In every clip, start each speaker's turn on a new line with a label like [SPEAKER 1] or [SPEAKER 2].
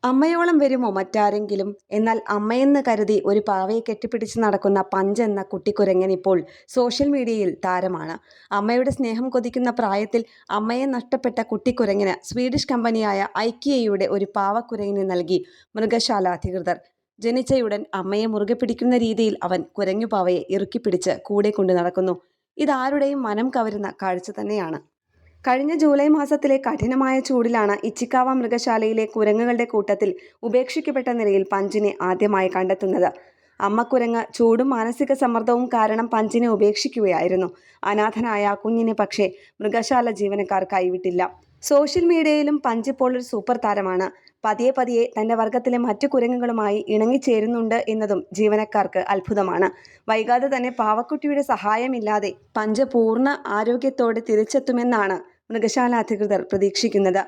[SPEAKER 1] അമ്മയോളം വരുമോ മറ്റാരെങ്കിലും? എന്നാൽ അമ്മയെന്ന് കരുതി ഒരു പാവയെ കെട്ടിപ്പിടിച്ച് നടക്കുന്ന പഞ്ച് എന്ന കുട്ടിക്കുരങ്ങൻ ഇപ്പോൾ സോഷ്യൽ മീഡിയയിൽ താരമാണ്. അമ്മയുടെ സ്നേഹം കൊതിക്കുന്ന പ്രായത്തിൽ അമ്മയെ നഷ്ടപ്പെട്ട കുട്ടിക്കുരങ്ങിന് സ്വീഡിഷ് കമ്പനിയായ ഐക്കിയയുടെ ഒരു പാവക്കുരങ്ങിനെ നൽകി മൃഗശാല അധികൃതർ. ജനിച്ചയുടൻ അമ്മയെ മുറുകെ പിടിക്കുന്ന രീതിയിൽ അവൻ കുരങ്ങുപാവയെ ഇറുക്കിപ്പിടിച്ച് കൂടെ കൊണ്ടു നടക്കുന്നു. ഇതാരുടെയും മനം കവരുന്ന കാഴ്ച തന്നെയാണ്. കഴിഞ്ഞ ജൂലൈ മാസത്തിലെ കഠിനമായ ചൂടിലാണ് ഇച്ചിക്കാവ മൃഗശാലയിലെ കുരങ്ങുകളുടെ കൂട്ടത്തിൽ ഉപേക്ഷിക്കപ്പെട്ട നിലയിൽ പഞ്ചിനെ ആദ്യമായി കണ്ടെത്തുന്നത്. അമ്മക്കുരങ്ങ് ചൂടും മാനസിക സമ്മർദ്ദവും കാരണം പഞ്ചിനെ ഉപേക്ഷിക്കുകയായിരുന്നു. അനാഥനായ ആ കുഞ്ഞിനെ പക്ഷേ മൃഗശാല ജീവനക്കാർ കൈവിട്ടില്ല. സോഷ്യൽ മീഡിയയിലും പഞ്ച് ഇപ്പോൾ ഒരു സൂപ്പർ താരമാണ്. പതിയെ പതിയെ തന്റെ വർഗത്തിലെ മറ്റു കുരങ്ങുകളുമായി ഇണങ്ങിച്ചേരുന്നുണ്ട് എന്നതും ജീവനക്കാർക്ക് അത്ഭുതമാണ്. വൈകാതെ തന്നെ പാവക്കുട്ടിയുടെ സഹായമില്ലാതെ പഞ്ച് പൂർണ്ണ ആരോഗ്യത്തോടെ തിരിച്ചെത്തുമെന്നാണ് മൃഗശാല അധികൃതർ പ്രതീക്ഷിക്കുന്നത്.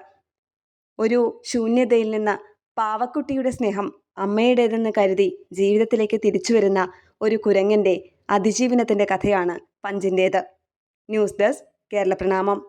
[SPEAKER 1] ഒരു ശൂന്യതയിൽ നിന്ന് പാവക്കുട്ടിയുടെ സ്നേഹം അമ്മയുടേതെന്ന് കരുതി ജീവിതത്തിലേക്ക് തിരിച്ചുവരുന്ന ഒരു കുരങ്ങന്റെ അതിജീവനത്തിന്റെ കഥയാണ് പഞ്ചിൻ്റേത്. ന്യൂസ് ഡെസ്ക് കേരള പ്രണാമം.